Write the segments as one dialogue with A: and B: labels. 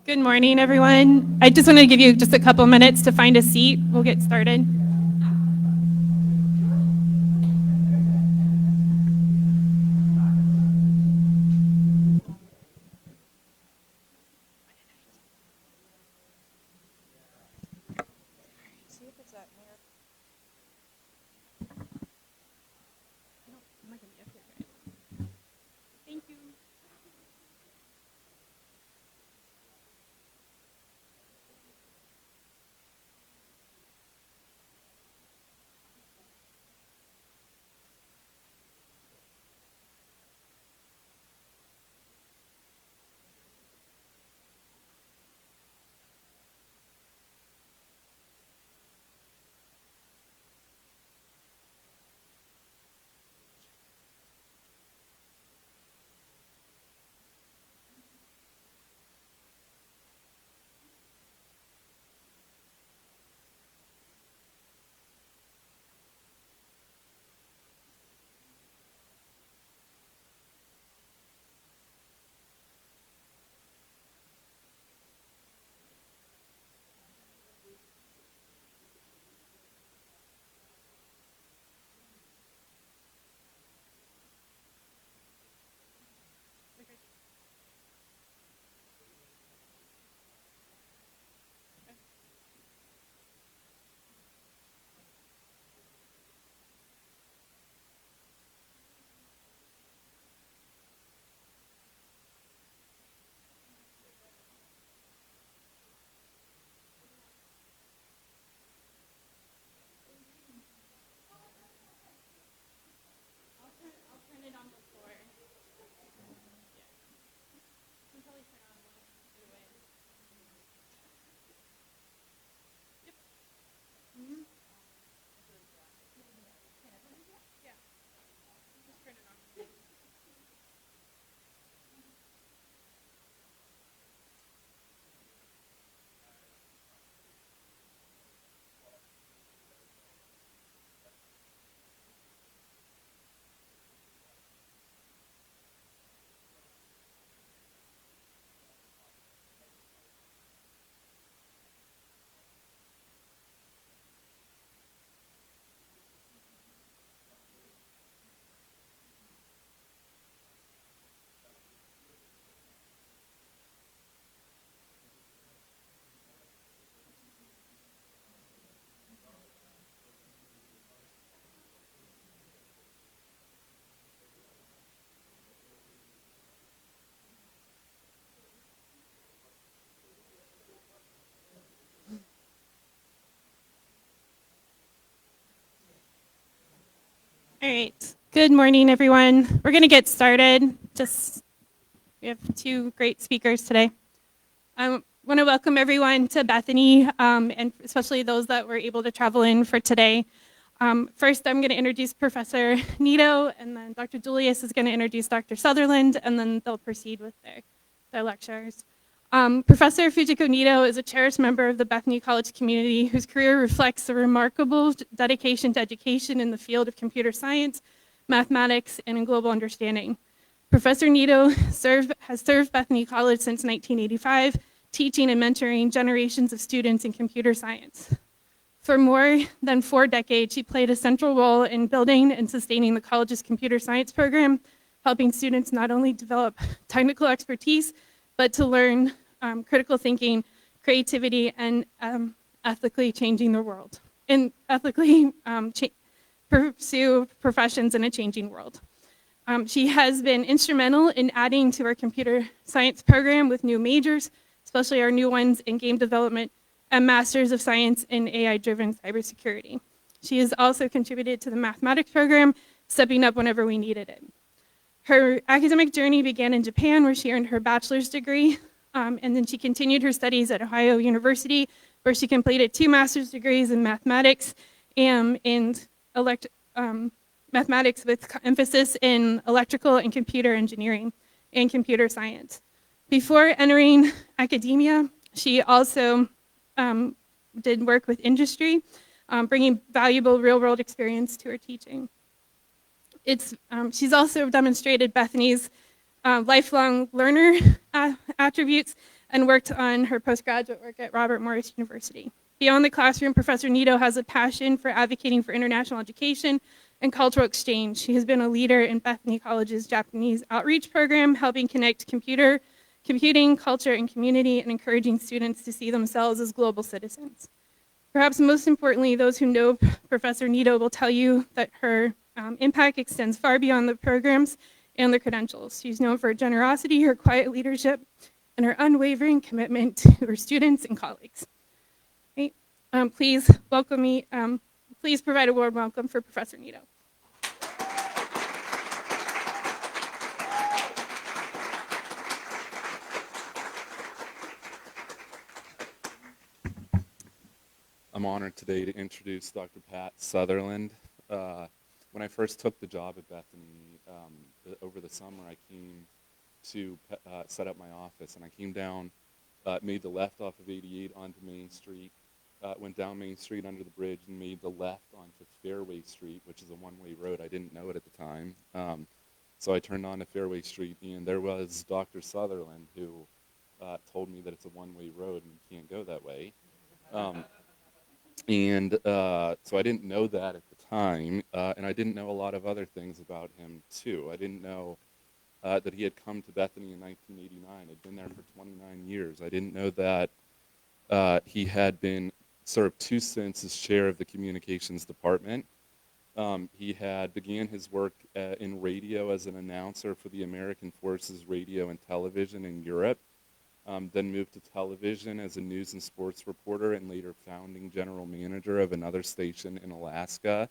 A: Good morning, everyone. I just want to give you just a couple minutes to find a seat. We'll get started. Thank you. I'll turn it on the floor. Yeah. You can probably turn on one either way. Yep. Mm-hmm. Yeah. Just turn it on. All right. Good morning, everyone. We're going to get started. We have two great speakers today. I want to welcome everyone to Bethany, and especially those that were able to travel in for today. First, I'm going to introduce Professor Nito, and then Dr. Julius is going to introduce Dr. Sutherland, and then they'll proceed with their lectures. Professor Fujiko Nito is a cherished member of the Bethany College community whose career reflects a remarkable dedication to education in the field of computer science, mathematics, and in global understanding. Professor Nito has served Bethany College since 1985, teaching and mentoring generations of students in computer science. For more than 4 decades, she played a central role in building and sustaining the college's computer science program, helping students not only develop technical expertise, but to learn critical thinking, creativity, and ethically changing the world, and ethically pursue professions in a changing world. She has been instrumental in adding to our computer science program with new majors, especially our new ones in game development and Masters of Science in AI-driven cybersecurity. She has also contributed to the mathematics program, stepping up whenever we needed it. Her academic journey began in Japan, where she earned her bachelor's degree, and then she continued her studies at Ohio University, where she completed 2 master's degrees in mathematics and mathematics with emphasis in electrical and computer engineering and computer science. Before entering academia, she also did work with industry, bringing valuable real-world experience to her teaching. She's also demonstrated Bethany's lifelong learner attributes, and worked on her postgraduate work at Robert Morris University. Beyond the classroom, Professor Nito has a passion for advocating for international education and cultural exchange. She has been a leader in Bethany College's Japanese outreach program, helping connect computing, culture, and community, and encouraging students to see themselves as global citizens. Perhaps most importantly, those who know Professor Nito will tell you that her impact extends far beyond the programs and the credentials. She's known for her generosity, her quiet leadership, and her unwavering commitment to her students and colleagues. Right? Please welcome me. Please provide a warm welcome for Professor Nito.
B: I'm honored today to introduce Dr. Pat Sutherland. When I first took the job at Bethany over the summer, I came to set up my office, and I came down, made the left off of 88 onto Main Street, went down Main Street under the bridge, and made the left onto Fairway Street, which is a one-way road. I didn't know it at the time. So I turned onto Fairway Street, and there was Dr. Sutherland, who told me that it's a one-way road and you can't go that way. So I didn't know that at the time, and I didn't know a lot of other things about him, too. I didn't know that he had come to Bethany in 1989. Had been there for 29 years. I didn't know that he had been served 2 stints as chair of the communications department. He had began his work in radio as an announcer for the American Forces Radio and Television in Europe. Then moved to television as a news and sports reporter, and later founding general manager of another station in Alaska,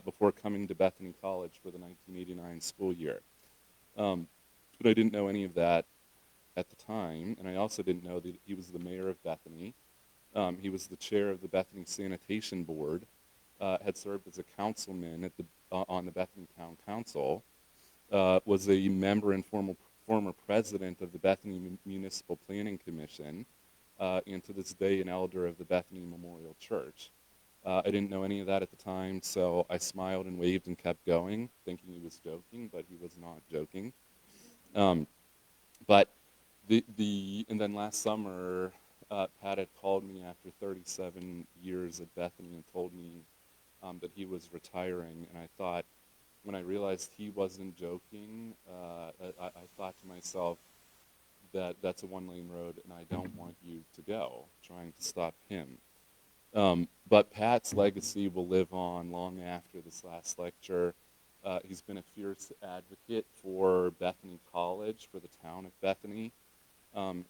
B: before coming to Bethany College for the 1989 school year. But I didn't know any of that at the time, and I also didn't know that he was the mayor of Bethany. He was the chair of the Bethany Sanitation Board, had served as a councilman on the Bethany Town Council, was a member and former president of the Bethany Municipal Planning Commission, and to this day an elder of the Bethany Memorial Church. I didn't know any of that at the time, so I smiled and waved and kept going, thinking he was joking, but he was not joking. And then last summer, Pat had called me after 37 years at Bethany and told me that he was retiring, and I thought, when I realized he wasn't joking, I thought to myself that that's a one-lane road and I don't want you to go, trying to stop him. But Pat's legacy will live on long after this last lecture. He's been a fierce advocate for Bethany College, for the town of Bethany. I'm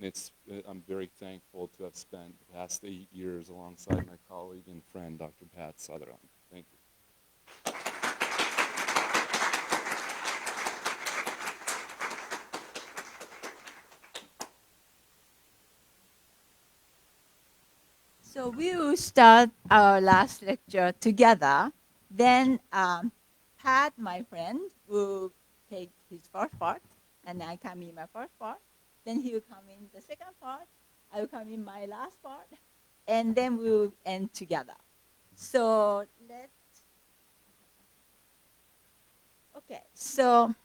B: very thankful to have spent the past 8 years alongside my colleague and friend, Dr. Pat Sutherland. Thank you.
C: So we will start our last lecture together. Then Pat, my friend, will take his first part, and I come in my first part. Then he will come in the second part. I will come in my last part, and then we will end together. So So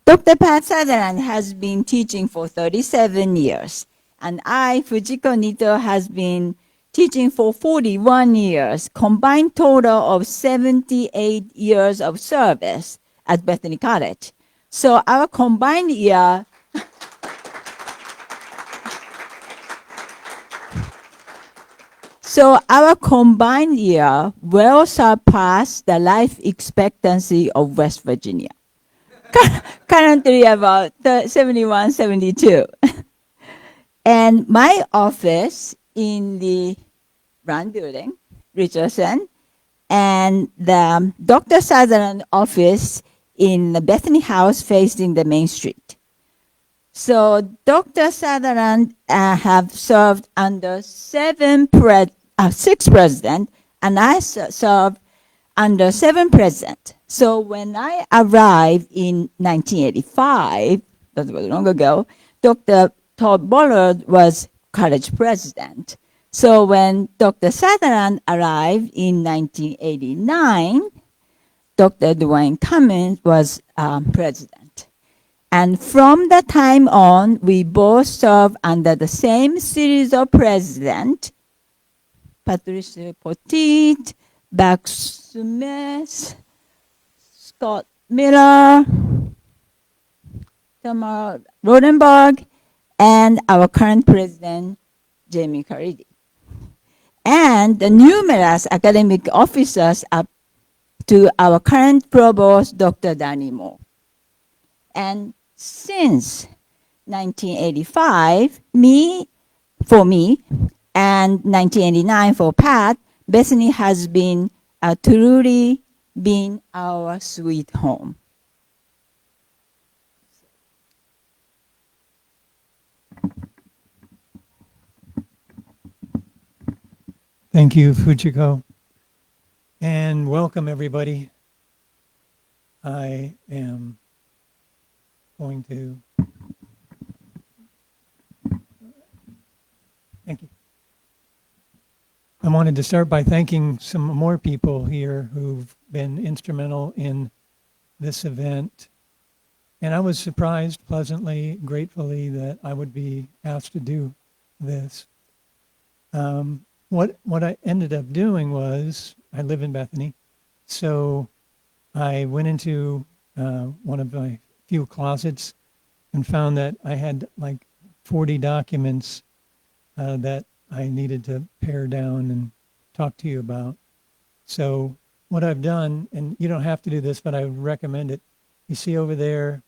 C: Dr. Pat Sutherland has been teaching for 37 years. And I, Fujiko Nito, has been teaching for 41 years, combined total of 78 years of service at Bethany College. So our combined year, will surpass the life expectancy of West Virginia. Currently about 71, 72. And my office in the Brown Building, Richardson, and the Dr. Sutherland office in the Bethany House facing the Main Street. So Dr. Sutherland have served under 6 presidents, and I served under 7 presidents. So when I arrived in 1985, that was long ago, Dr. Todd Bullard was college president. So when Dr. Sutherland arrived in 1989, Dr. Dwayne Cummins was president. And from that time on, we both served under the same series of president, Patricia Poteet, Buck Smith, Scott Miller, Tamara Rodenberg, and our current president, Jamie Caridi. And the numerous academic officers up to our current provost, Dr. Danny Moore. And since 1985, for me, and 1989 for Pat, Bethany has been truly been our sweet home.
D: Thank you, Fujiko. And welcome, everybody. I am going to... Thank you. I wanted to start by thanking some more people here who've been instrumental in this event. And I was surprised, pleasantly, gratefully, that I would be asked to do this. What I ended up doing was, I live in Bethany, so I went into one of my few closets and found that I had like 40 documents that I needed to pare down and talk to you about. So what I've done, and you don't have to do this, but I would recommend it. You see over there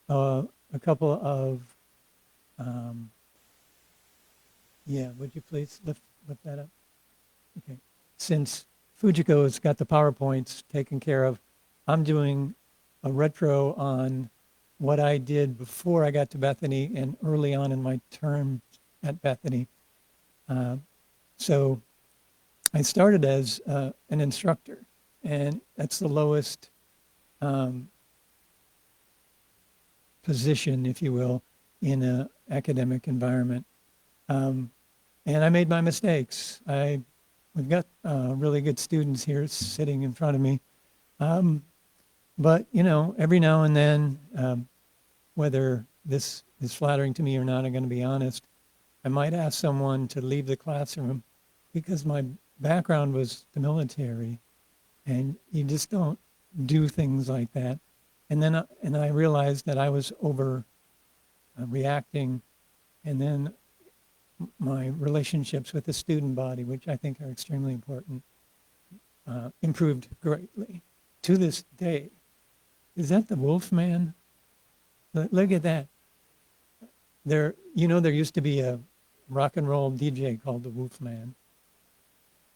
D: a couple of, would you please lift that up? Okay. Since Fujiko has got the PowerPoints taken care of, I'm doing a retro on what I did before I got to Bethany and early on in my term at Bethany. So I started as an instructor, and that's the lowest position, if you will, in an academic environment. And I made my mistakes. We've got really good students here sitting in front of me. But, you know, every now and then, whether this is flattering to me or not, I'm going to be honest, I might ask someone to leave the classroom because my background was the military, and you just don't do things like that. And then I realized that I was reacting, and then my relationships with the student body, which I think are extremely important, improved greatly. To this day, is that the Wolfman? Look at that. There used to be a rock and roll DJ called the Wolfman.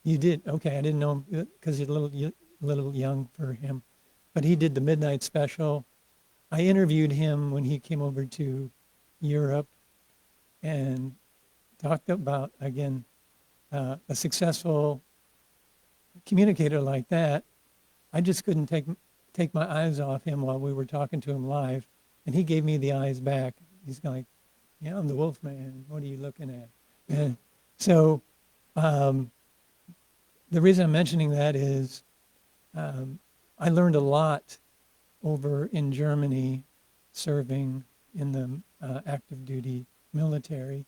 D: You did? Okay, I didn't know because you're a little young for him. But he did the Midnight Special. I interviewed him when he came over to Europe and talked about, again, a successful communicator like that. I just couldn't take my eyes off him while we were talking to him live. And he gave me the eyes back. He's like, yeah, I'm the Wolfman. What are you looking at? And so the reason I'm mentioning that is I learned a lot over in Germany serving in the active duty military.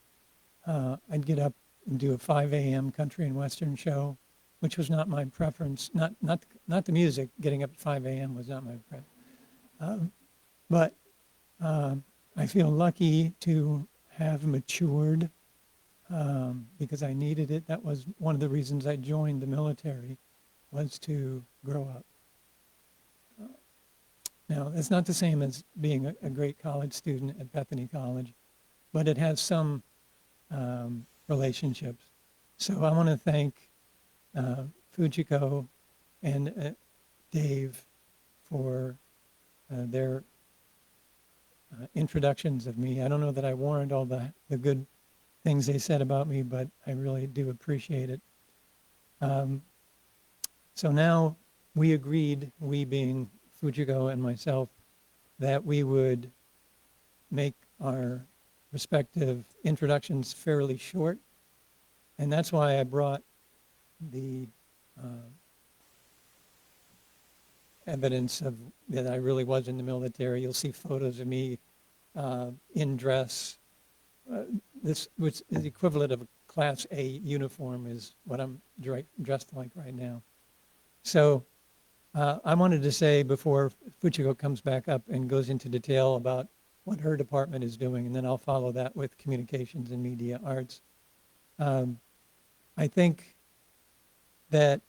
D: I'd get up and do a 5 a.m. country and western show, which was not my preference. Not the music. Getting up at 5 a.m. was not my preference. But I feel lucky to have matured because I needed it. That was one of the reasons I joined the military, was to grow up. Now, it's not the same as being a great college student at Bethany College, but it has some relationships. So I want to thank Fujiko and Dave for their introductions of me. I don't know that I warrant all the good things they said about me, but I really do appreciate it. So now we agreed, we being Fujiko and myself, that we would make our respective introductions fairly short. And that's why I brought the evidence of that I really was in the military. You'll see photos of me in dress. This, which is the equivalent of a Class A uniform, is what I'm dressed like right now. So I wanted to say before Fujiko comes back up and goes into detail about what her department is doing, and then I'll follow that with communications and media arts. I think that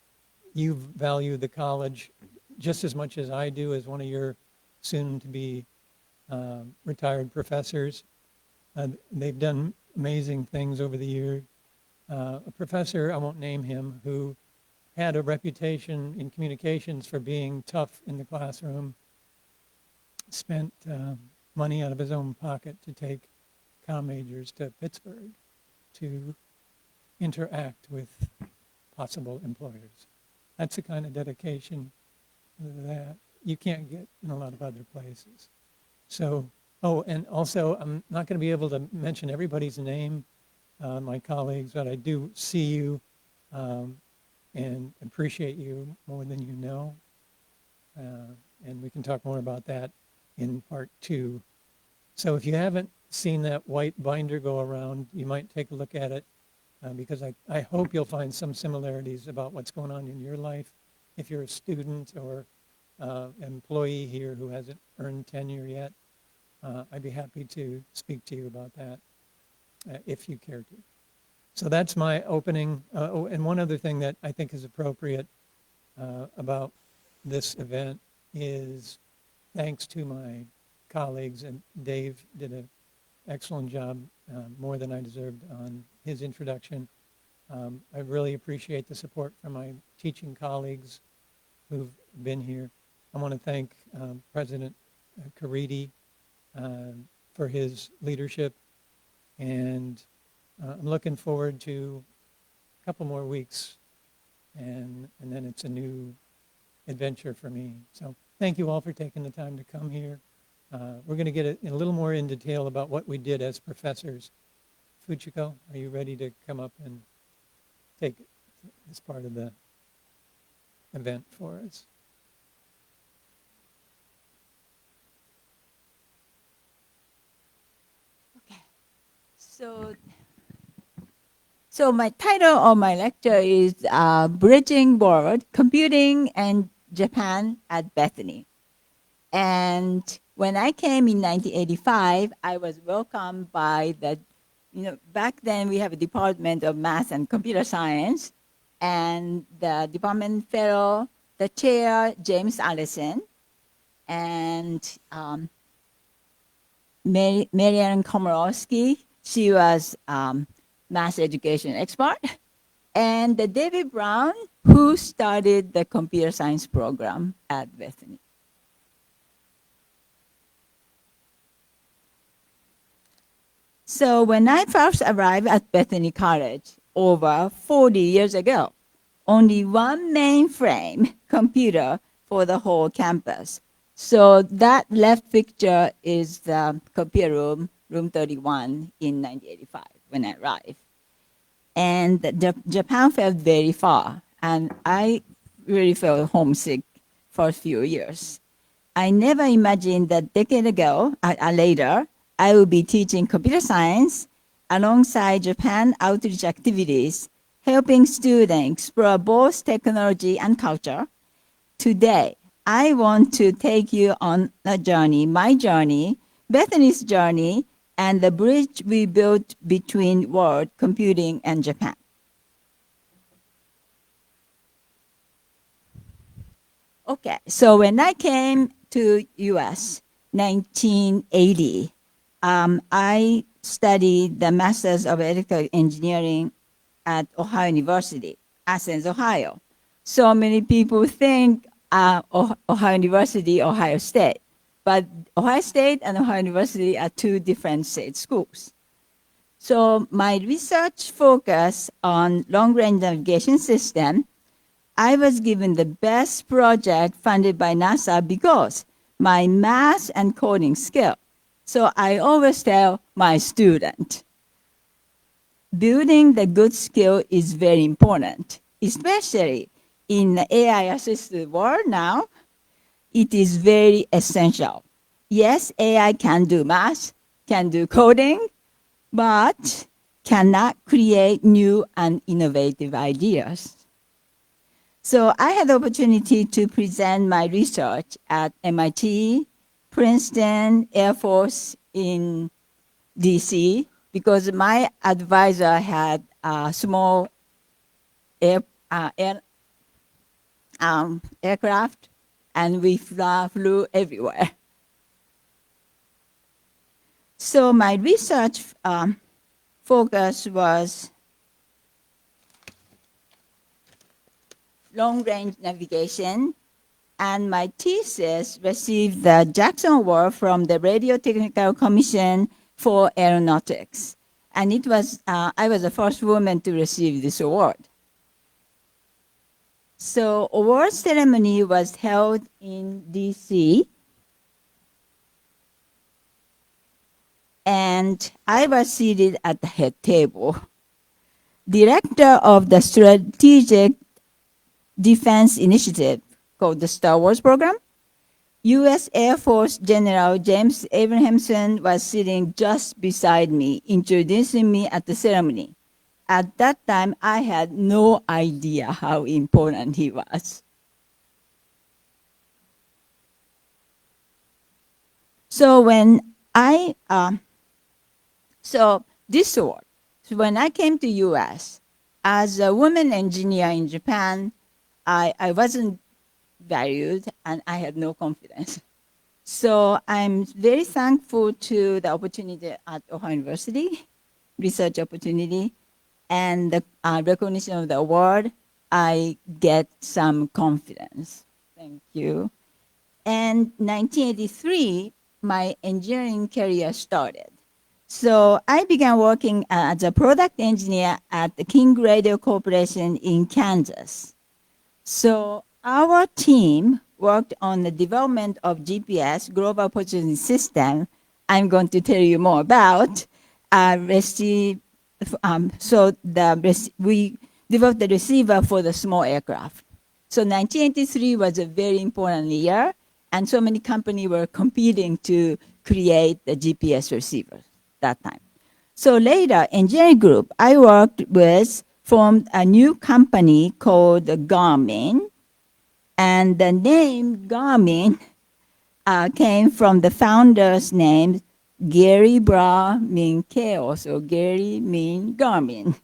D: you value the college just as much as I do as one of your soon-to-be retired professors. They've done amazing things over the years. A professor, I won't name him, who had a reputation in communications for being tough in the classroom, spent money out of his own pocket to take comm majors to Pittsburgh to interact with possible employers. That's the kind of dedication that you can't get in a lot of other places. So, oh, and also I'm not going to be able to mention everybody's name, my colleagues, but I do see you and appreciate you more than you know. And we can talk more about that in part 2. So if you haven't seen that white binder go around, you might take a look at it because I hope you'll find some similarities about what's going on in your life. If you're a student or employee here who hasn't earned tenure yet, I'd be happy to speak to you about that if you care to. So that's my opening. Oh, and one other thing that I think is appropriate about this event is thanks to my colleagues, and Dave did an excellent job, more than I deserved on his introduction. I really appreciate the support from my teaching colleagues who've been here. I want to thank President Caridi for his leadership, and I'm looking forward to a couple more weeks, and then it's a new adventure for me. So thank you all for taking the time to come here. We're going to get a little more in detail about what we did as professors. Fujiko, are you ready to come up and take this part of the event for us?
C: Okay. So my title of my lecture is Bridging World, Computing and Japan at Bethany. And when I came in 1985, I was welcomed by the, back then we have a Department of Math and Computer Science, and the department fellow, the chair, James Allison, and Marianne Komorowski, she was math education expert, and the David Brown, who started the computer science program at Bethany. So when I first arrived at Bethany College over 40 years ago, only one mainframe computer for the whole campus. So that left picture is the computer room, room 31 in 1985 when I arrived. And Japan felt very far, and I really felt homesick for a few years. I never imagined that decade ago, later, I will be teaching computer science alongside Japan outreach activities, helping students explore both technology and culture. Today, I want to take you on a journey, my journey, Bethany's journey, and the bridge we built between world computing and Japan. Okay, so when I came to US, 1980, I studied the Masters of Electrical Engineering at Ohio University, Athens, Ohio. So many people think Ohio University, Ohio State. But Ohio State and Ohio University are two different state schools. So my research focused on long-range navigation system. I was given the best project funded by NASA because my math and coding skill. So I always tell my student, building the good skill is very important, especially in the AI-assisted world now. It is very essential. Yes, AI can do math, can do coding, but cannot create new and innovative ideas. So I had the opportunity to present my research at MIT, Princeton, Air Force in DC, because my advisor had a small aircraft, and we flew everywhere. So my research focus was long-range navigation, and my thesis received the Jackson Award from the Radio Technical Commission for Aeronautics. And it was, I was the first woman to receive this award. So award ceremony was held in DC, and I was seated at the head table. Director of the Strategic Defense Initiative, called the Star Wars program, U.S. Air Force General James Abrahamson was sitting just beside me, introducing me at the ceremony. At that time, I had no idea how important he was. So when this award, so when I came to U.S. as a woman engineer in Japan, I wasn't valued and I had no confidence. So I'm very thankful to the opportunity at Ohio University, research opportunity, and the recognition of the award. I get some confidence. Thank you. And 1983, my engineering career started. So I began working as a product engineer at the King Radio Corporation in Kansas. So our team worked on the development of GPS, Global Positioning System. I'm going to tell you more about. We developed the receiver for the small aircraft. So 1983 was a very important year, and so many companies were competing to create the GPS receiver that time. So later, engineering group I worked with formed a new company called Garmin. And the name Garmin came from the founder's name, Gary Bra Min Chaos, or Gary Min Garmin.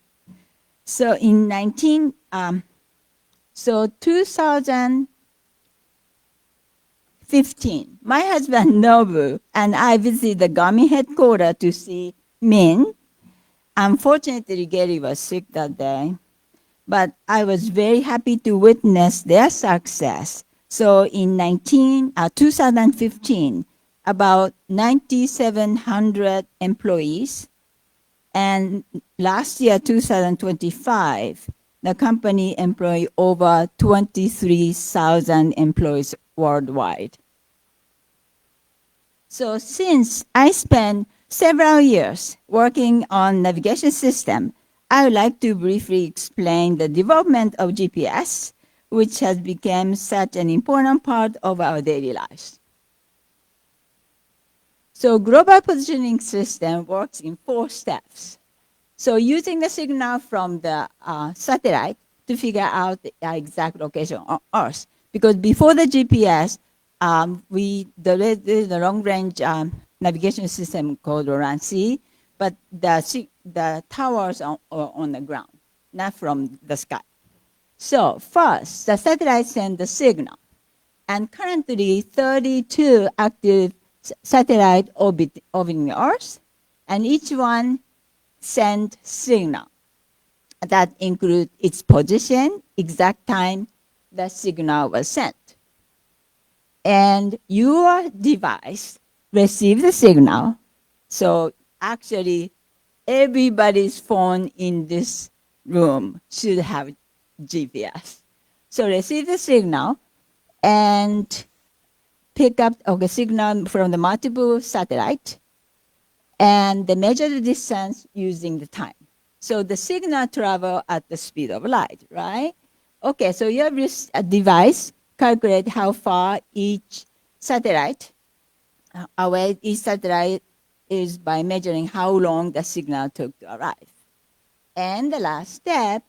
C: So in 2015, my husband Nobu and I visited the Garmin headquarters to see Min. Unfortunately, Gary was sick that day, but I was very happy to witness their success. So in 2015, about 9,700 employees, and last year, 2025, the company employed over 23,000 employees worldwide. So since I spent several years working on navigation system, I would like to briefly explain the development of GPS, which has become such an important part of our daily lives. So global positioning system works in 4 steps. So using the signal from the satellite to figure out the exact location on Earth. Because before the GPS, the long-range navigation system called RANSI, but the towers are on the ground, not from the sky. So first, the satellite sends the signal. And currently, 32 active satellites orbiting Earth, and each one sends signal. That includes its position, exact time the signal was sent. And your device receives the signal. So actually, everybody's phone in this room should have GPS. So receive the signal and pick up the signal from the multiple satellite, and they measure the distance using the time. So the signal travel at the speed of light, right? Okay, so your device calculate how far each satellite, away each satellite is by measuring how long the signal took to arrive. And the last step,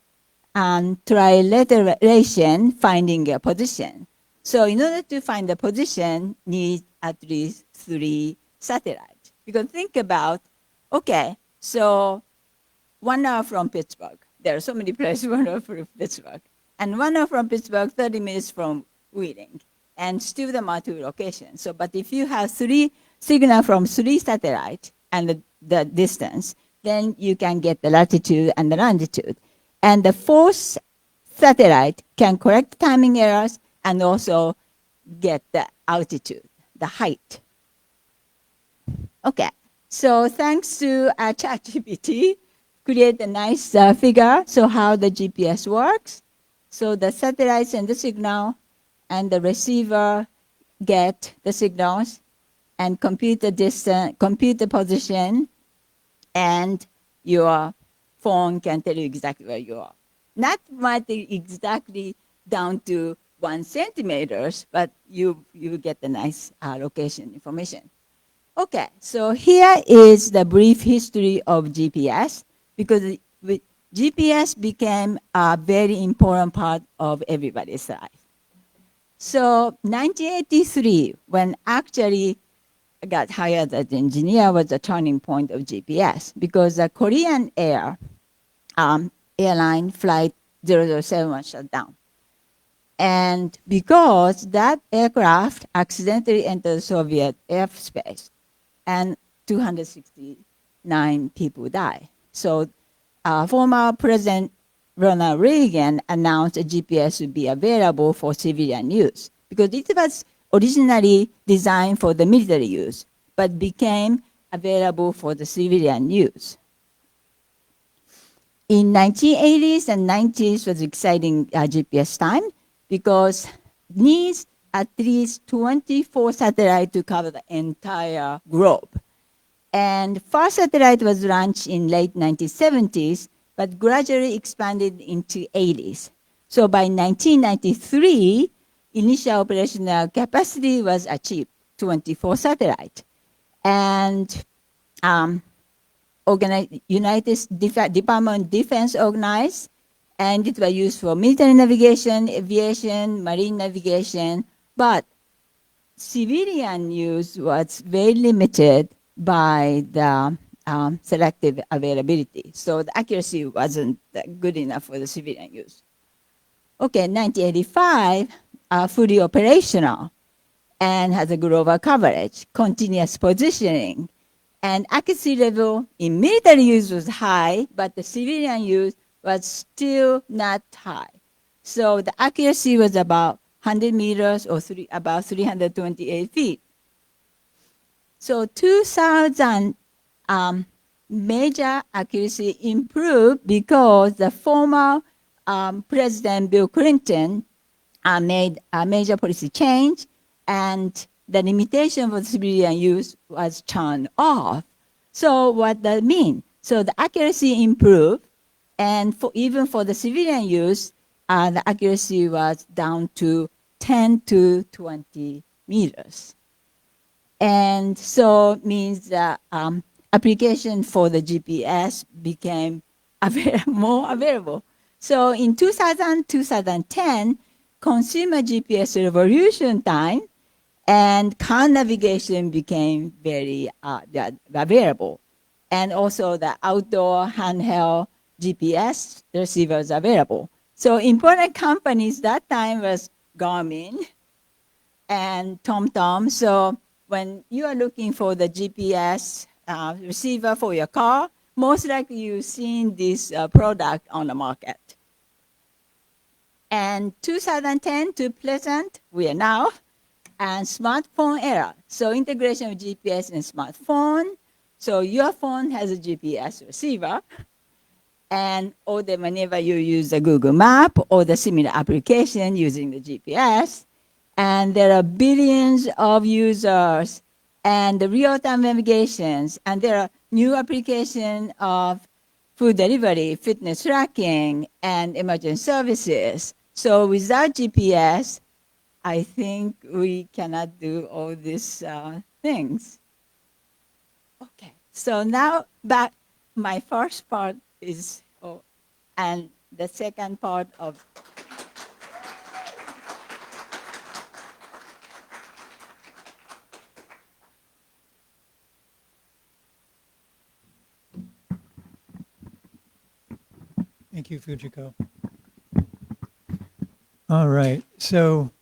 C: trilateration, finding a position. So in order to find the position, need at least 3 satellites. Because think about, okay, so 1 hour from Pittsburgh. There are so many places 1 hour from Pittsburgh. And 1 hour from Pittsburgh, 30 minutes from Wheeling. And still the multiple locations. So, but if you have 3 signal from 3 satellites and the distance, then you can get the latitude and the longitude. And the 4th satellite can correct timing errors and also get the altitude, the height. Okay, so thanks to ChatGPT, create a nice figure, so how the GPS works. So the satellites send the signal, and the receiver get the signals, and compute the distance, compute the position, and your phone can tell you exactly where you are. Not might exactly down to 1 centimeters, but you get the nice location information. Okay, so here is the brief history of GPS, because GPS became a very important part of everybody's life. So 1983, when actually I got hired as an engineer, was the turning point of GPS, because the Korean airline flight 007 was shut down. And because that aircraft accidentally entered Soviet airspace, and 269 people died. So former President Ronald Reagan announced that GPS would be available for civilian use, because it was originally designed for the military use, but became available for the civilian use. In 1980s and 90s was exciting GPS time, because needs at least 24 satellites to cover the entire globe. And first satellite was launched in late 1970s, but gradually expanded into 80s. So by 1993, initial operational capacity was achieved, 24 satellites. And United Department of Defense organized, and it was used for military navigation, aviation, marine navigation, but civilian use was very limited by the selective availability. So the accuracy wasn't good enough for the civilian use. Okay, 1985, fully operational and has a global coverage, continuous positioning, and accuracy level in military use was high, but the civilian use was still not high. So the accuracy was about 100 meters or about 328 feet. So 2000 major accuracy improved because the former President Bill Clinton made a major policy change, and the limitation for civilian use was turned off. So what does that mean? So the accuracy improved, and even for the civilian use, the accuracy was down to 10 to 20 meters. And so it means that application for the GPS became more available. So in 2010, consumer GPS revolution time, and car navigation became very available. And also the outdoor handheld GPS receivers available. So important companies that time was Garmin and TomTom. So when you are looking for the GPS receiver for your car, most likely you've seen this product on the market. And 2010 to present, we are now, and smartphone era. So integration of GPS in smartphone. So your phone has a GPS receiver, and or whenever you use the Google Map or the similar application using the GPS, and there are billions of users, and the real-time navigations, and there are new applications of food delivery, fitness tracking, and emergency services. So without GPS, I think we cannot do all these things. Okay. So now back, my first part is, and the second part of,
D: Thank you, Fujiko. All right, so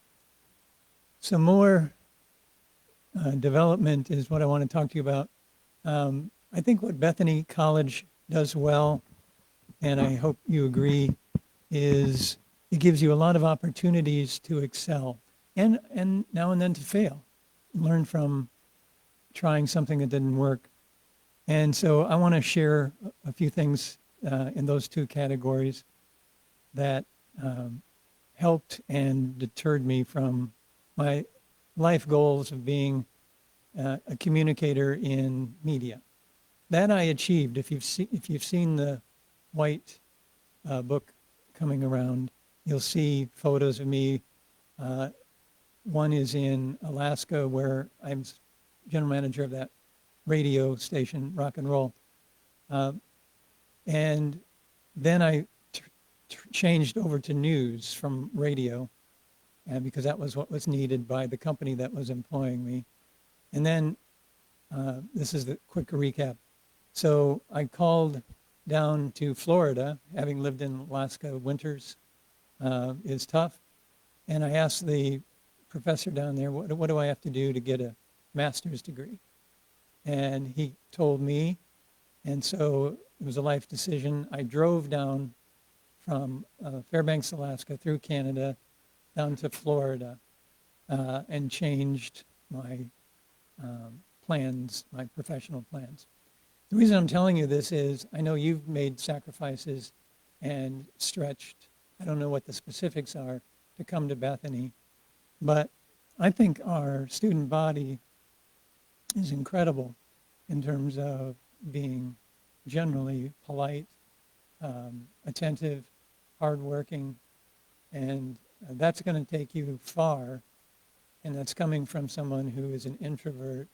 D: some more development is what I want to talk to you about. I think what Bethany College does well, and I hope you agree, is it gives you a lot of opportunities to excel and now and then to fail, learn from trying something that didn't work. And so I want to share a few things in those two categories that helped and deterred me from my life goals of being a communicator in media. That I achieved. If you've seen the white book coming around, you'll see photos of me. One is in Alaska, where I'm general manager of that radio station, rock and roll. And then I changed over to news from radio, because that was what was needed by the company that was employing me. And then this is the quick recap. So I called down to Florida, having lived in Alaska. Winters is tough. And I asked the professor down there, what do I have to do to get a master's degree? And he told me, and so it was a life decision. I drove down from Fairbanks, Alaska, through Canada, down to Florida, and changed my plans, my professional plans. The reason I'm telling you this is I know you've made sacrifices and stretched, I don't know what the specifics are, to come to Bethany, but I think our student body is incredible in terms of being generally polite, attentive, hardworking, and that's going to take you far. And that's coming from someone who is an introvert,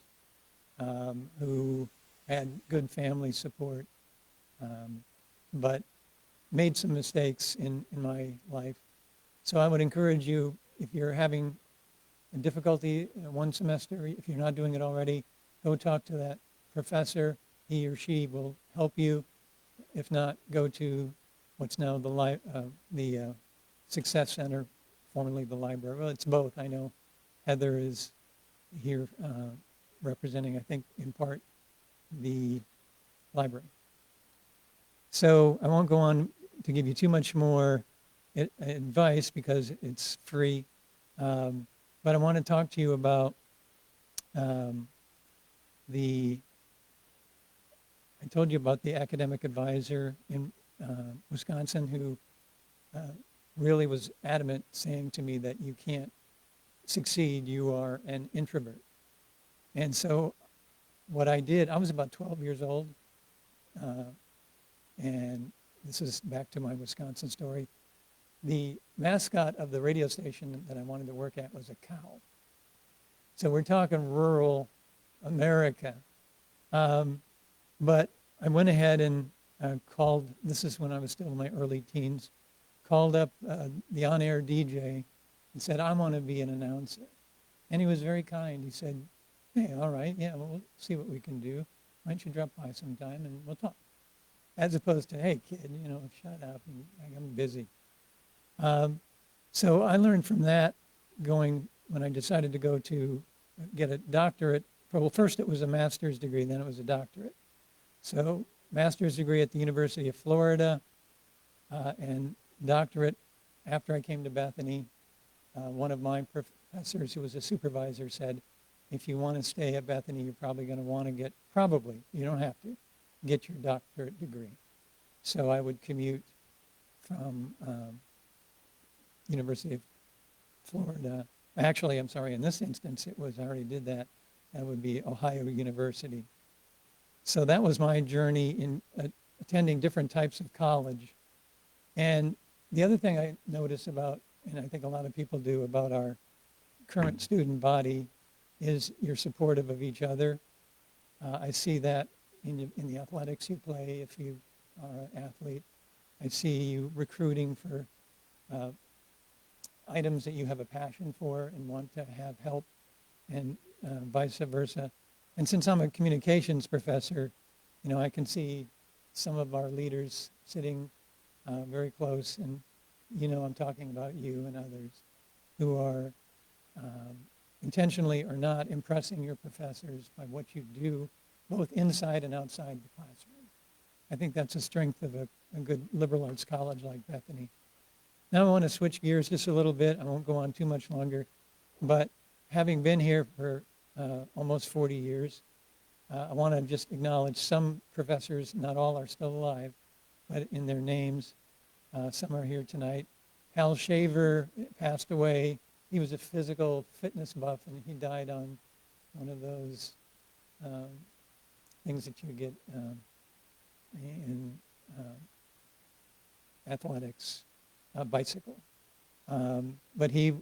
D: who had good family support, but made some mistakes in my life. So I would encourage you, if you're having a difficulty one semester, if you're not doing it already, go talk to that professor. He or she will help you. If not, go to what's now the Success Center, formerly the library. Well, it's both. I know Heather is here representing, I think, in part, the library. So I won't go on to give you too much more advice because it's free. But I want to talk to you about I told you about the academic advisor in Wisconsin who really was adamant, saying to me that you can't succeed, you are an introvert. And so what I did, I was about 12 years old, and this is back to my Wisconsin story. The mascot of the radio station that I wanted to work at was a cow. So we're talking rural America. But I went ahead and called, this is when I was still in my early teens, called up the on-air DJ and said, I want to be an announcer. And he was very kind. He said, hey, all right, yeah, well, we'll see what we can do. Why don't you drop by sometime and we'll talk? As opposed to, hey, kid, shut up, I'm busy. So I learned from that when I decided to go to get a doctorate. Well, first it was a master's degree, then it was a doctorate. So master's degree at the University of Florida, and doctorate after I came to Bethany. One of my professors who was a supervisor said, if you want to stay at Bethany, you're probably going to want to you don't have to, get your doctorate degree. So I would commute from University of Florida. Actually, I'm sorry, in this instance, I already did that. That would be Ohio University. So that was my journey in attending different types of college. And the other thing I notice about, and I think a lot of people do about our current student body, is you're supportive of each other. I see that in the athletics you play, if you are an athlete. I see you recruiting for items that you have a passion for and want to have help, and vice versa. And since I'm a communications professor, you know, I can see some of our leaders sitting very close, and you know I'm talking about you and others who are intentionally or not impressing your professors by what you do, both inside and outside the classroom. I think that's a strength of a good liberal arts college like Bethany. Now I want to switch gears just a little bit. I won't go on too much longer, but having been here for almost 40 years, I want to just acknowledge some professors. Not all are still alive, but in their names, some are here tonight. Hal Shaver passed away. He was a physical fitness buff, and he died on one of those things that you get in athletics, a bicycle. But he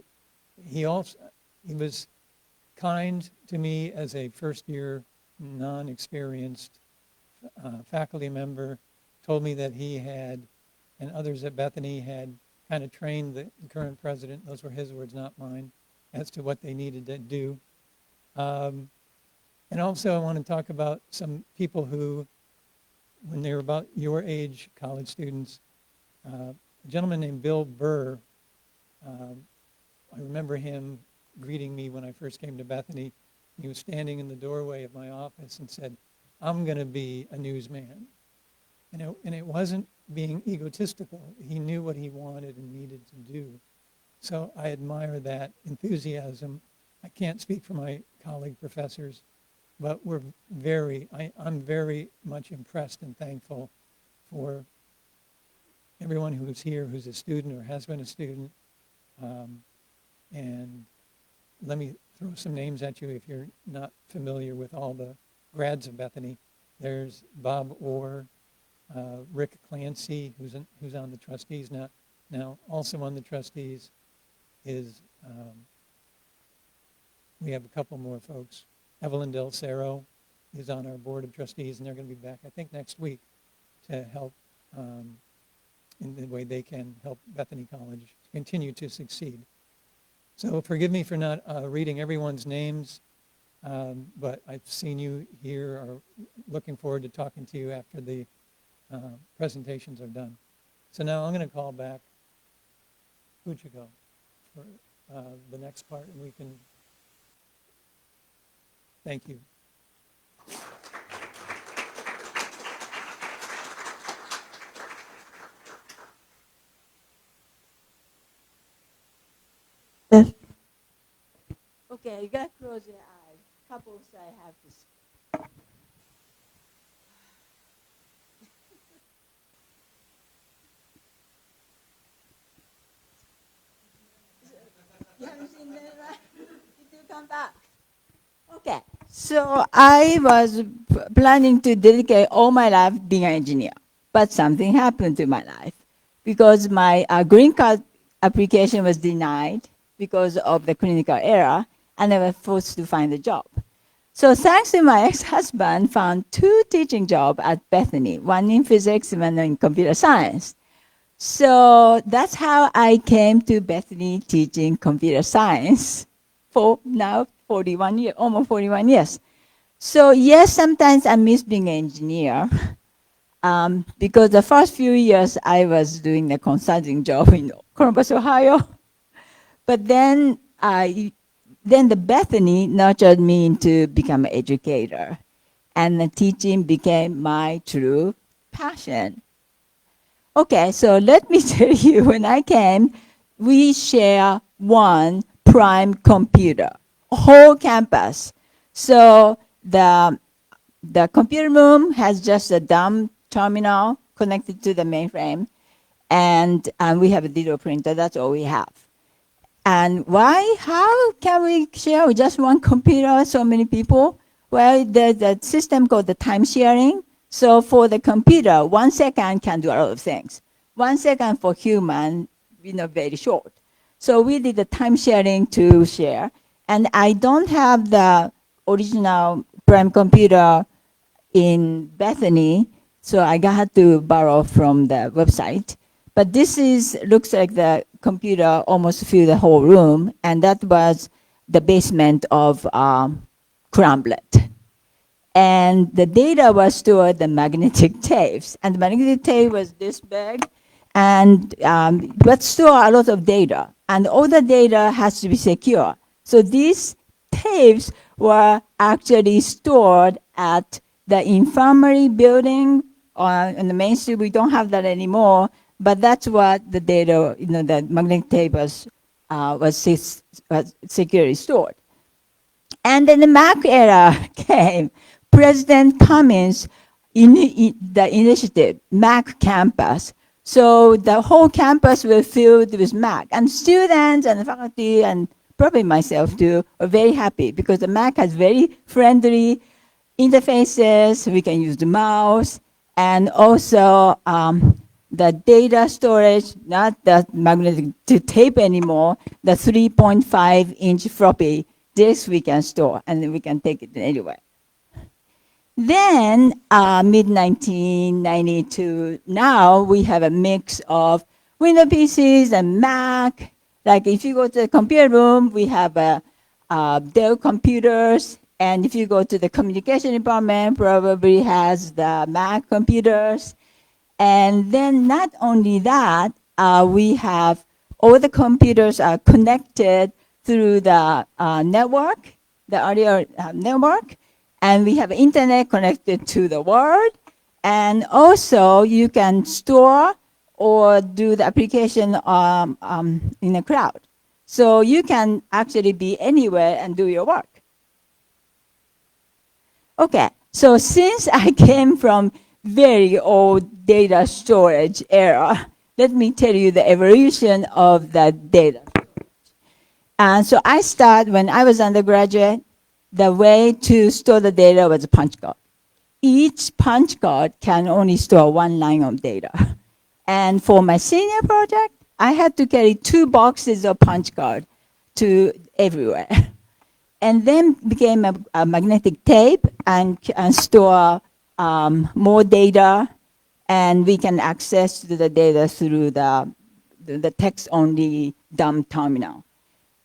D: was kind to me as a first-year, non-experienced faculty member. Told me that he had, and others at Bethany had, kind of trained the current president, those were his words, not mine, as to what they needed to do. And also I want to talk about some people who, when they were about your age, college students, a gentleman named Bill Burr, I remember him greeting me when I first came to Bethany. He was standing in the doorway of my office and said, "I'm going to be a newsman." And it wasn't being egotistical. He knew what he wanted and needed to do. So I admire that enthusiasm. I can't speak for my colleague professors, but I'm very much impressed and thankful for everyone who's here who's a student or has been a student. And let me throw some names at you if you're not familiar with all the grads of Bethany. There's Bob Orr, Rick Clancy, who's on the trustees now. Now, also on the trustees is, we have a couple more folks. Evelyn Del Cerro is on our board of trustees, and they're going to be back, I think, next week to help in the way they can help Bethany College continue to succeed. So forgive me for not reading everyone's names, but I've seen you here, or looking forward to talking to you after the presentations are done. So now I'm going to call back Fujiko for the next part, and we can, thank you.
C: Okay, you gotta close your eyes. Couples, I have to. You haven't seen that, right? Did you come back? Okay, so I was planning to dedicate all my life being an engineer, but something happened to my life because my green card application was denied because of the clinical error, and I was forced to find a job. So thanks to my ex-husband, found 2 teaching jobs at Bethany, one in physics and one in computer science. So that's how I came to Bethany teaching computer science for now 41 years, almost 41 years. So yes, sometimes I miss being an engineer because the first few years I was doing a consulting job in Columbus, Ohio. But then the Bethany nurtured me into become an educator, and the teaching became my true passion. Okay, so let me tell you, when I came, we share one prime computer, whole campus. So the computer room has just a dumb terminal connected to the mainframe, and we have a digital printer. That's all we have. And why? How can we share with just one computer, so many people? Well, there's a system called the time sharing. So for the computer, 1 second can do a lot of things. 1 second for human, very short. So we did the time sharing to share. And I don't have the original prime computer in Bethany, so I had to borrow from the website. But this looks like the computer almost filled the whole room, and that was the basement of Crumblet. And the data was stored in magnetic tapes, and the magnetic tape was this big, and but store a lot of data, and all the data has to be secure. So these tapes were actually stored at the infirmary building on the main street. We don't have that anymore, but that's what the data, the magnetic tape was securely stored. And then the Mac era came. President Cummings in the initiative, Mac Campus. So the whole campus was filled with Mac. And students and faculty and probably myself too are very happy because the Mac has very friendly interfaces. We can use the mouse. And also the data storage, not the magnetic tape anymore, the 3.5-inch floppy disk we can store, and we can take it anywhere. Then, mid-1992, now we have a mix of Windows PCs and Mac. Like if you go to the computer room, we have Dell computers. And if you go to the communication department, probably has the Mac computers. And then not only that, we have all the computers are connected through the network, the audio network. And we have internet connected to the world. And also you can store or do the application in the cloud. So you can actually be anywhere and do your work. Okay, so since I came from very old data storage era, let me tell you the evolution of the data. And so I started when I was undergraduate. The way to store the data was a punch card. Each punch card can only store one line of data. And for my senior project, I had to carry 2 boxes of punch card to everywhere. And then became a magnetic tape and store more data, and we can access the data through the text-only dumb terminal.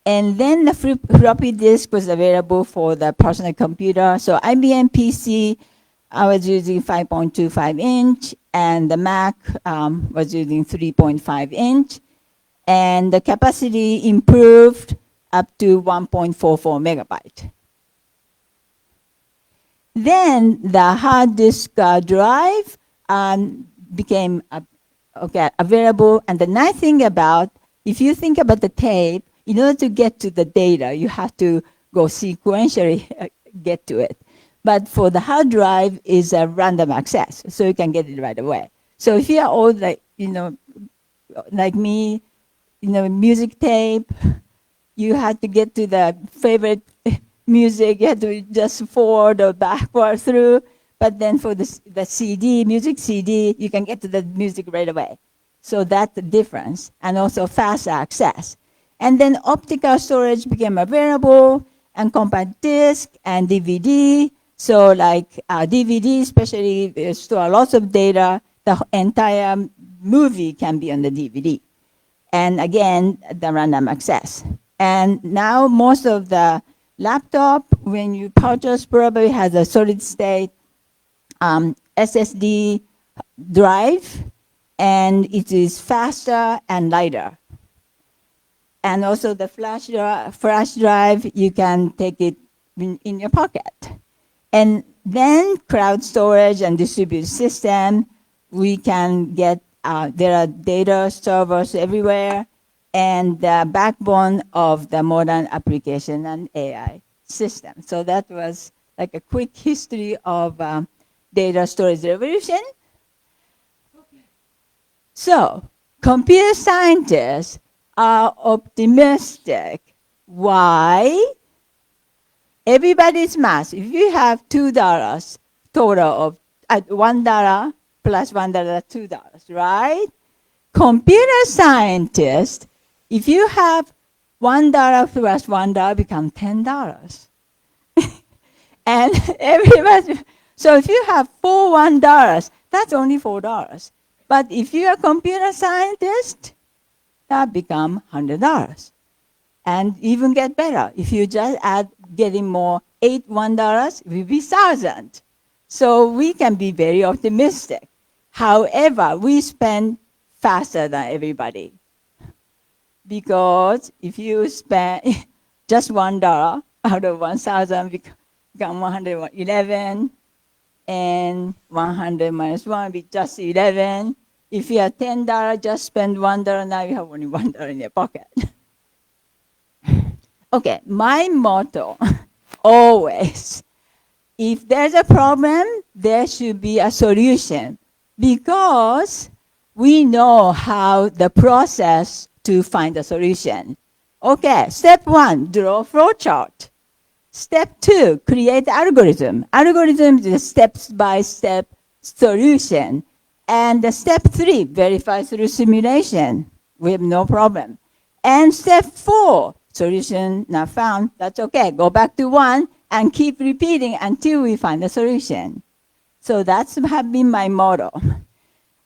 C: And then the floppy disk was available for the personal computer. So IBM PC, I was using 5.25 inch, and the Mac was using 3.5 inch. And the capacity improved up to 1.44 megabyte. Then the hard disk drive became available. And the nice thing about, if you think about the tape, in order to get to the data, you have to go sequentially get to it. But for the hard drive is a random access, so you can get it right away. So if you are old, like me, music tape, you had to get to the favorite music, you had to just forward or backward through. But then for the CD, music CD, you can get to the music right away. So that's the difference, and also fast access. And then optical storage became available, and compact disc and DVD. So like DVD especially store lots of data. The entire movie can be on the DVD. And again, the random access. And now most of the laptop, when you purchase, probably has a solid state SSD drive, and it is faster and lighter. And also the flash drive, you can take it in your pocket. And then cloud storage and distributed system, we can get, there are data servers everywhere, and the backbone of the modern application and AI system. So that was like a quick history of data storage revolution. So computer scientists are optimistic. Why? Everybody's math. If you have $2 total of $1 plus $1, $2, right? Computer scientists, if you have $1 plus $1 become $10. And everybody, So if you have four $1, that's only $4. But if you're a computer scientist, that become $100. And even get better. If you just add getting more 8 $1, it will be 1,000. So we can be very optimistic. However, we spend faster than everybody. Because if you spend just $1 out of 1,000 become 111, and 100 minus 1 will be just 11. If you have $10, just spend $1, now you have only $1 in your pocket. Okay, my motto, always, if there's a problem, there should be a solution, because we know how the process to find a solution. Okay, step 1, draw a flow chart. Step 2, create algorithm. Algorithm is a step-by-step solution. And the step 3, verify through simulation. We have no problem. And step 4, solution not found, that's okay. Go back to 1 and keep repeating until we find the solution. So that's have been my motto.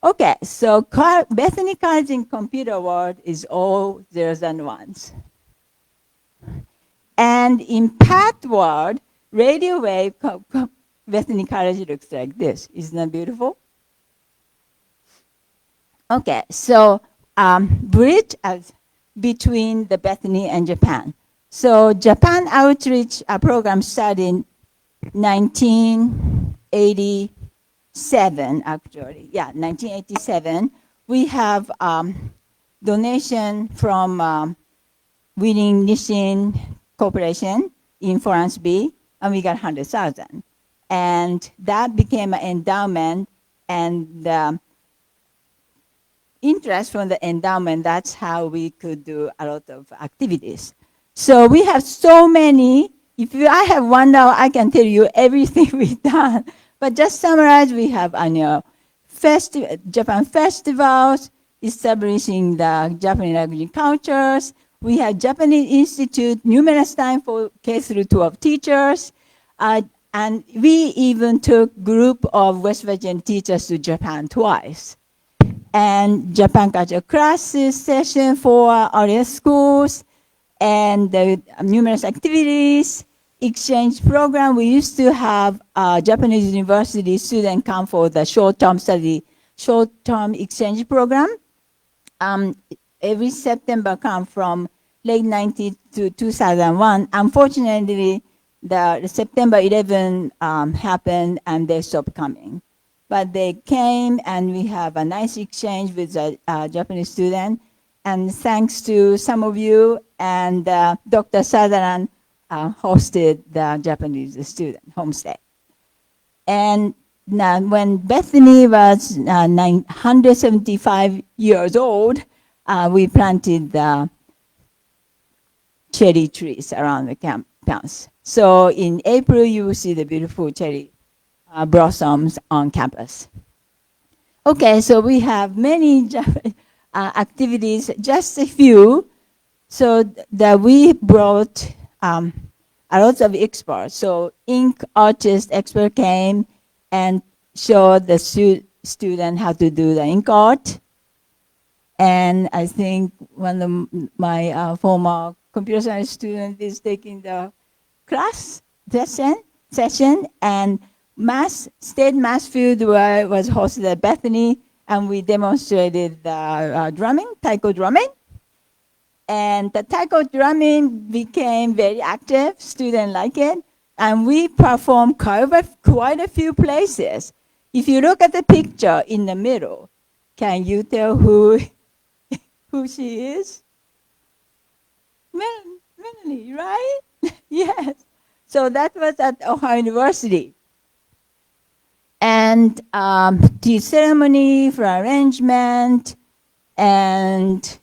C: Okay, so Bethany College in computer world is all zeros and ones. And in path world, radio wave, Bethany College looks like this. Isn't that beautiful? Okay, so bridge between the Bethany and Japan. So Japan outreach program started in 1987, actually. Yeah, 1987. We have donation from Winning Nishin Corporation in France B, and we got 100,000. And that became an endowment, and interest from the endowment, that's how we could do a lot of activities. So we have so many. If I have $1, I can tell you everything we've done. But just summarize, we have annual Japan festivals, establishing the Japanese language cultures. We have Japanese Institute numerous times for K through 12 teachers. And we even took group of West Virginia teachers to Japan twice. And Japan culture classes session for our schools, and numerous activities, exchange program. We used to have Japanese university students come for the short-term exchange program. Every September come from late 90 to 2001. Unfortunately, the September 11 happened and they stopped coming. But they came and we have a nice exchange with a Japanese student. And thanks to some of you and Dr. Sutherland hosted the Japanese student homestay. And now when Bethany was 975 years old, we planted the cherry trees around the campus. So in April, you will see the beautiful cherry blossoms on campus. Okay, so we have many activities, just a few. So that we brought a lot of experts. So ink artist expert came and showed the student how to do the ink art. And I think one of my former computer science student is taking the class session, and state mass field was hosted at Bethany, and we demonstrated the drumming, taiko drumming. And the taiko drumming became very active, students like it, and we performed quite a few places. If you look at the picture in the middle, can you tell who she is? Melanie, right? Yes. So that was at Ohio University. And the ceremony for arrangement, and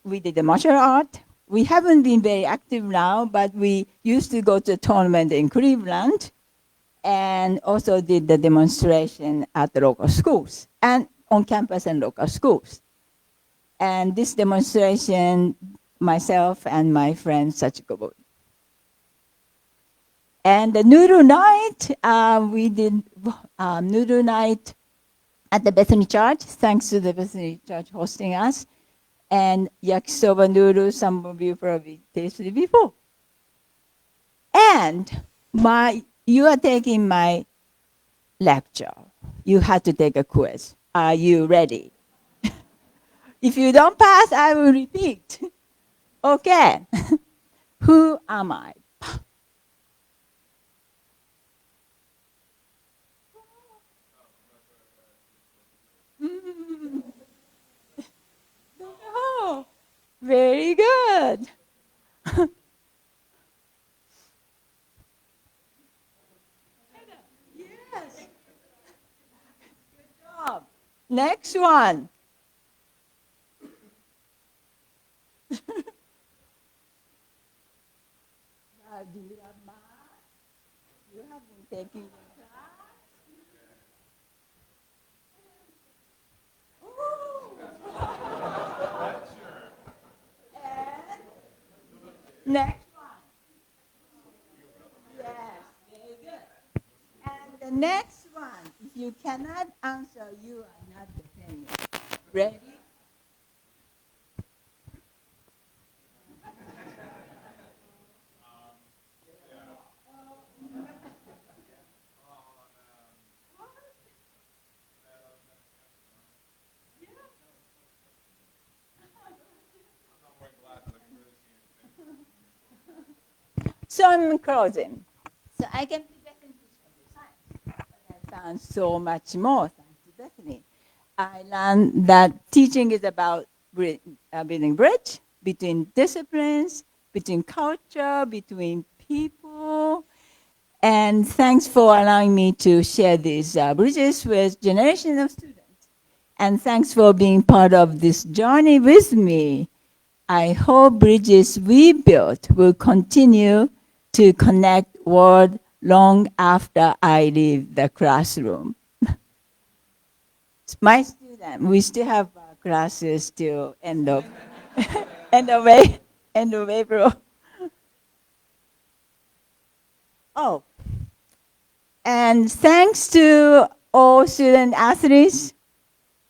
C: we did the martial art. We haven't been very active now, but we used to go to a tournament in Cleveland and also did the demonstration at the local schools and on campus and local schools. And this demonstration, myself and my friend Sachiko. And the noodle night, we did noodle night at the Bethany Church, thanks to the Bethany Church hosting us. And yakisoba noodles, some of you probably tasted before. And you are taking my lecture. You have to take a quiz. Are you ready? If you don't pass, I will repeat. Okay. Who am I? Oh, very good. Yes. Good job. Next one. Do you have math? You have been taking your class. And next one. Yes, very good. And the next one, if you cannot answer, you are not the senior. Ready? So I'm closing. So I can be Bethany science, but I found so much more thanks to Bethany. I learned that teaching is about building bridge between disciplines, between culture, between people. And thanks for allowing me to share these bridges with generations of students. And thanks for being part of this journey with me. I hope bridges we built will continue to connect world long after I leave the classroom. My student, we still have classes till end of end of April. Oh, and thanks to all student athletes,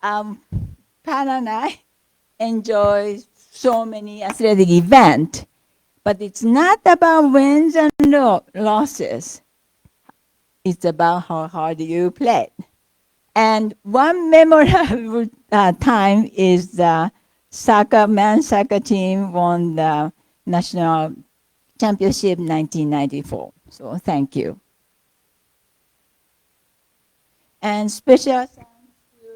C: Pat and I enjoy so many athletic events, but it's not about wins and losses. It's about how hard you play. And one memorable time is the men's soccer team won the national championship 1994. So thank you. And special thanks to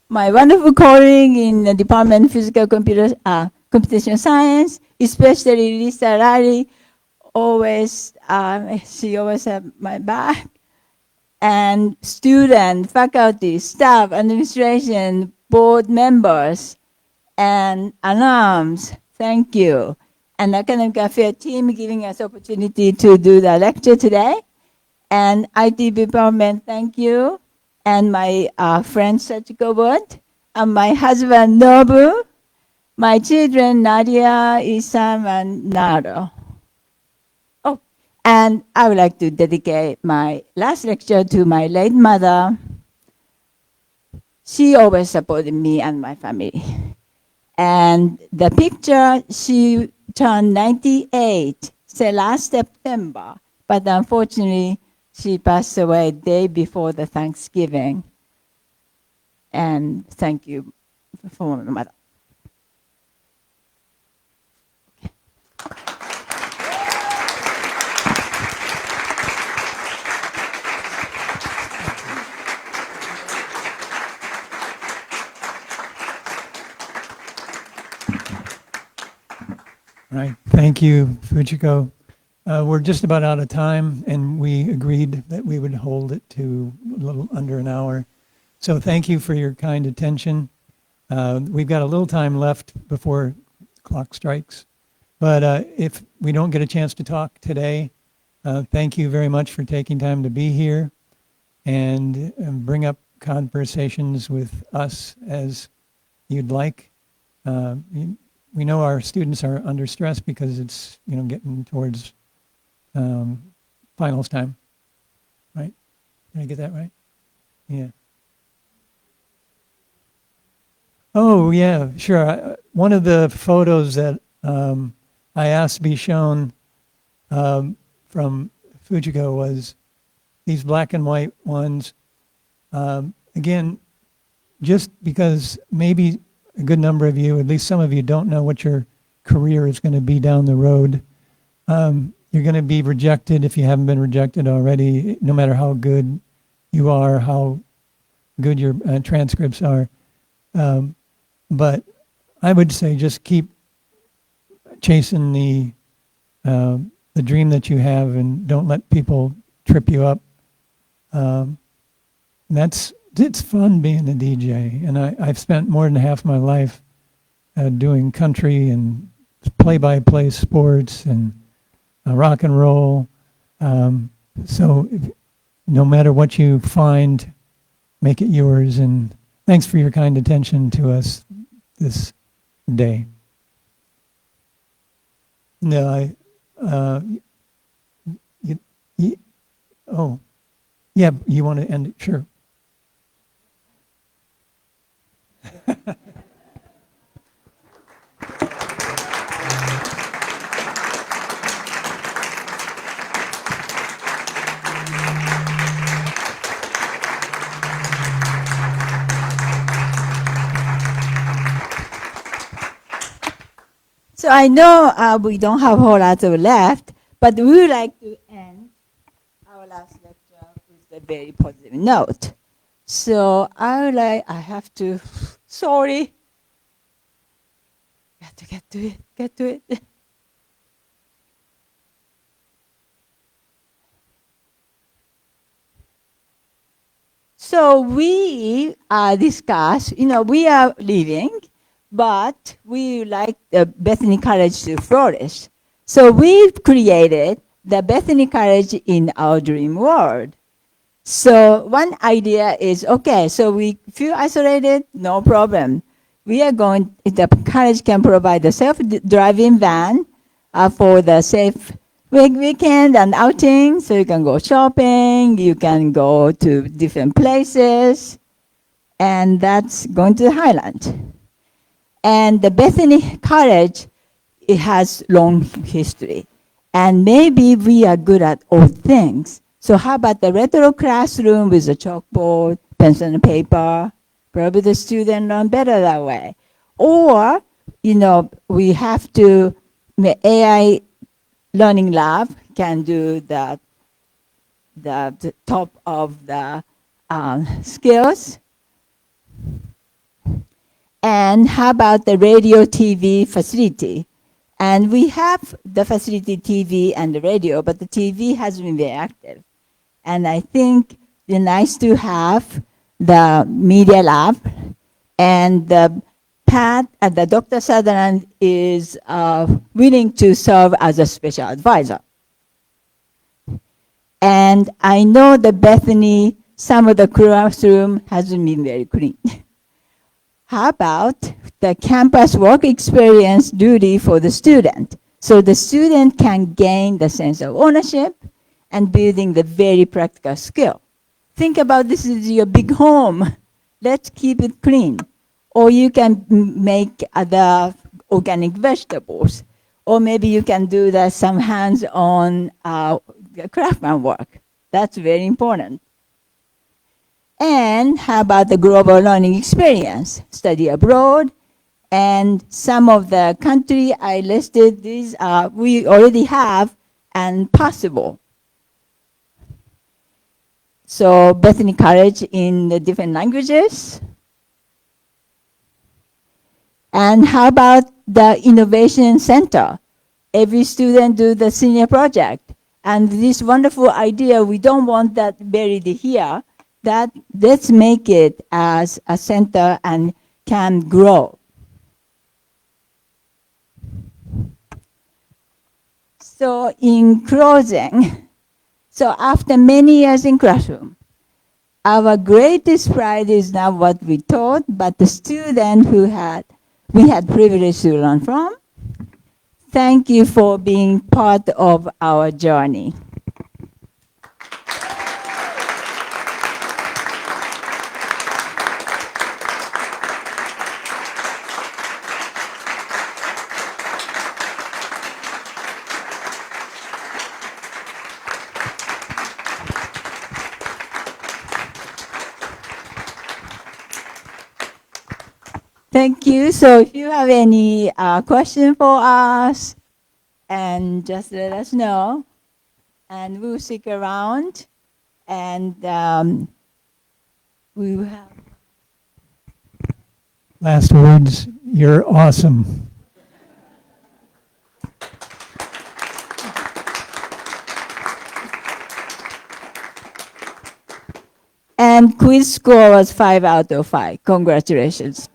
C: my wonderful colleague in the Department of Physical Computational Science, especially Lisa Riley. She always had my back. And student, faculty, staff, administration, board members, and alums, thank you. And academic affairs team giving us opportunity to do the lecture today. And IT department, thank you. And my friend Sachiko Wood, and my husband Nobu, my children Nadia, Isam, and Naro. Oh, and I would like to dedicate my last lecture to my late mother. She always supported me and my family. And the picture, she turned 98, say last September, but unfortunately, she passed away day before the Thanksgiving. And thank you for my mother.
D: Right. Thank you, Fujiko. We're just about out of time, and we agreed that we would hold it to a little under an hour. So thank you for your kind attention. We've got a little time left before the clock strikes. But if we don't get a chance to talk today, thank you very much for taking time to be here and bring up conversations with us as you'd like. We know our students are under stress because it's getting towards finals time, right? Did I get that right? Yeah. Oh, yeah, sure. One of the photos that I asked to be shown from Fujiko was these black and white ones. Again, just because maybe a good number of you, at least some of you, don't know what your career is going to be down the road. You're going to be rejected if you haven't been rejected already, no matter how good you are, how good your transcripts are. But I would say just keep chasing the dream that you have, and don't let people trip you up. It's fun being a DJ, and I've spent more than half my life doing country and play-by-play sports and rock and roll. So no matter what you find, make it yours. And thanks for your kind attention to us this day. No, yeah, you want to end it? Sure.
C: So I know we don't have a whole lot of left, but we would like to end our last lecture with a very positive note. So I have to, sorry. Got to get to it. So we discuss, we are leaving, but we like the Bethany College to flourish. So we've created the Bethany College in our dream world. So one idea is, okay, so we feel isolated, no problem. The college can provide a self-driving van for the safe weekend and outing. So you can go shopping, you can go to different places, and that's going to the Highland. And the Bethany College, it has long history. And maybe we are good at old things. So how about the retro classroom with a chalkboard, pencil and paper? Probably the student learn better that way. Or, we have to, AI learning lab can do the top of the skills. And how about the radio TV facility? And we have the facility TV and the radio, but the TV hasn't been very active. And I think it's nice to have the media lab, and the Dr. Sutherland is willing to serve as a special advisor. And I know that Bethany, some of the classroom hasn't been very clean. How about the campus work experience duty for the student? So the student can gain the sense of ownership and building the very practical skill. Think about this is your big home. Let's keep it clean. Or you can make other organic vegetables. Or maybe you can do some hands-on craftsman work. That's very important. And how about the global learning experience? Study abroad. And some of the country I listed, these we already have and possible. So Bethany College in the different languages. And how about the Innovation Center? Every student do the senior project. And this wonderful idea, we don't want that buried here. Let's make it as a center and can grow. So in closing, so after many years in classroom, our greatest pride is not what we taught, but the student we had privilege to learn from. Thank you for being part of our journey. Thank you. So if you have any question for us, and just let us know, and we'll stick around, and we will have.
D: Last words, you're awesome.
C: And quiz score was 5 out of 5. Congratulations.